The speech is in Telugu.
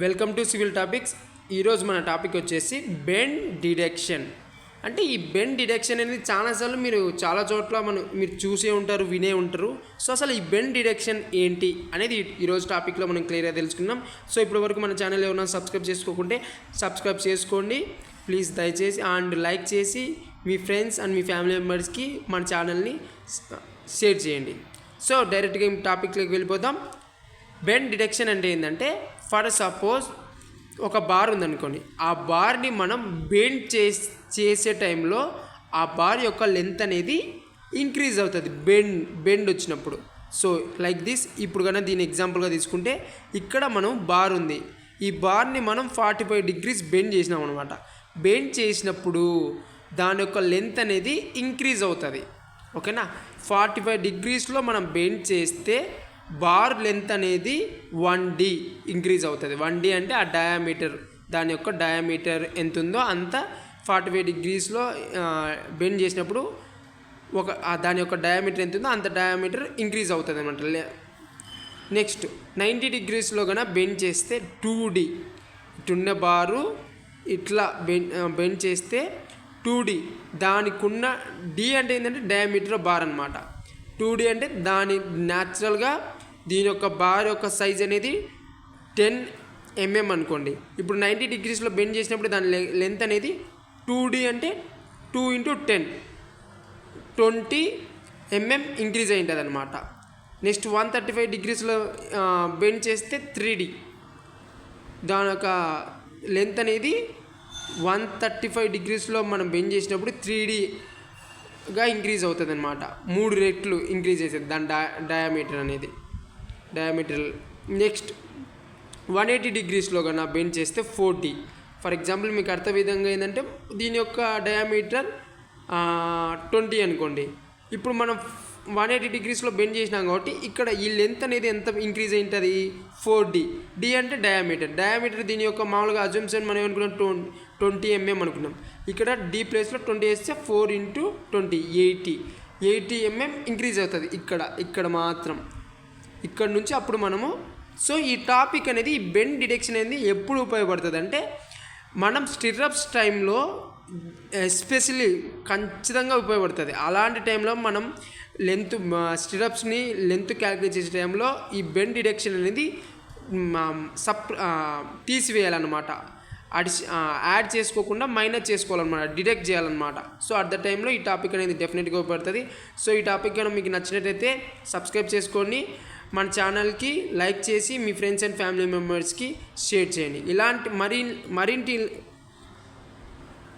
Welcome to civil topics. ఈరోజు మన టాపిక్ వచ్చేసి బెండ్ డిడక్షన్. అంటే ఈ బెండ్ డిడక్షన్ అనేది చాలాసార్లు మీరు చాలా చోట్ల మీరు చూసే ఉంటారు, వినే ఉంటారు. సో అసలు ఈ బెండ్ డిడక్షన్ ఏంటి అనేది ఈరోజు టాపిక్లో మనం క్లియర్గా తెలుసుకుందాం. సో ఇప్పటి వరకు మన ఛానల్ ఏమైనా సబ్స్క్రైబ్ చేసుకోకుంటే సబ్స్క్రైబ్ చేసుకోండి ప్లీజ్, దయచేసి. అండ్ లైక్ చేసి మీ ఫ్రెండ్స్ అండ్ మీ ఫ్యామిలీ మెంబర్స్కి మన ఛానల్ని షేర్ చేయండి. సో డైరెక్ట్గా టాపిక్లోకి వెళ్ళిపోదాం. బెండ్ డిడక్షన్ అంటే ఏంటంటే, ఫర్ సపోజ్ ఒక బార్ ఉందనుకోండి, ఆ బార్ని మనం బెండ్ చేసే టైంలో ఆ బార్ యొక్క లెంత్ అనేది ఇంక్రీజ్ అవుతుంది బెండ్ వచ్చినప్పుడు. So like this. ఇప్పుడు కన్నా దీని ఎగ్జాంపుల్గా తీసుకుంటే, ఇక్కడ మనం బార్ ఉంది, ఈ బార్ని మనం 45 degrees బెండ్ చేసినాం అనమాట. బెండ్ చేసినప్పుడు దాని యొక్క లెంత్ అనేది ఇంక్రీజ్ అవుతుంది. ఓకేనా? 45 degrees మనం బెండ్ చేస్తే బార్ లెంత్ అనేది 1D ఇంక్రీజ్ అవుతుంది. 1D అంటే ఆ డయామీటర్, దాని యొక్క డయామీటర్ ఎంత ఉందో అంత 45 degrees బెండ్ చేసినప్పుడు దాని యొక్క డయామీటర్ ఎంత ఉందో అంత డయామీటర్ ఇంక్రీజ్ అవుతుంది అనమాట. నెక్స్ట్ 90 degrees కన్నా బెండ్ చేస్తే 2D, ఇటున్న బారు ఇట్లా బెండ్ చేస్తే 2D, దానికి ఉన్న D అంటే ఏంటంటే డయామీటర్ బార్ అనమాట. 2D అంటే దాని న్యాచురల్గా దీని యొక్క బార్ యొక్క సైజ్ అనేది 10 mm అనుకోండి. ఇప్పుడు 90 degrees బెండ్ చేసినప్పుడు దాని లెంత్ అనేది 2D అంటే 2 × 10 20 mm ఇంక్రీజ్ అయి ఉంటుంది అనమాట. నెక్స్ట్ 135 degrees బెండ్ చేస్తే 3D, దాని యొక్క లెంత్ అనేది 135 degrees మనం బెండ్ చేసినప్పుడు 3Dగా ఇంక్రీజ్ అవుతుంది అనమాట. 3 రెట్లు ఇంక్రీజ్ అవుతుంది దాని డయామీటర్ అనేది. నెక్స్ట్ 180 degrees కన్నా బెండ్ చేస్తే 4D. ఫర్ ఎగ్జాంపుల్ మీకు అర్థ విధంగా ఏంటంటే, దీని యొక్క డయామీటర్ 20 అనుకోండి. ఇప్పుడు మనం 180 degrees బెండ్ చేసినాం కాబట్టి ఇక్కడ ఈ లెంత్ అనేది ఎంత ఇంక్రీజ్ అయి ఉంటుంది? 4D. D అంటే డయామీటర్ దీని యొక్క మామూలుగా అజంప్షన్ మనం ఏమనుకున్నాం, 20 mm అనుకున్నాం. ఇక్కడ D ప్లేస్లో 20 వేస్తే 4 × 20 80 mm ఇంక్రీజ్ అవుతుంది ఇక్కడ మాత్రం. ఇక్కడ నుంచి అప్పుడు మనము. సో ఈ టాపిక్ అనేది, ఈ బెండ్ డిడక్షన్ అనేది ఎప్పుడు ఉపయోగపడుతుంది అంటే, మనం స్టిర్రప్స్ టైంలో ఎస్పెషల్లీ ఖచ్చితంగా ఉపయోగపడుతుంది. అలాంటి టైంలో మనం స్టిరప్స్ని లెంత్ క్యాలిక్యులేట్ చేసే టైంలో ఈ బెండ్ డిడక్షన్ అనేది తీసివేయాలన్నమాట. యాడ్ చేసుకోకుండా మైనస్ చేసుకోవాలన్నమాట, డిడక్ట్ చేయాలన్నమాట. సో అట్ ద టైంలో ఈ టాపిక్ అనేది డెఫినెట్గా ఉపయోగపడుతుంది. సో ఈ టాపిక్ కనుక మీకు నచ్చినట్టయితే సబ్స్క్రైబ్ చేసుకోండి, మన ఛానల్కి లైక్ చేసి మీ ఫ్రెండ్స్ అండ్ ఫ్యామిలీ మెంబర్స్కి షేర్ చేయండి. ఇలాంటి మరిన్ని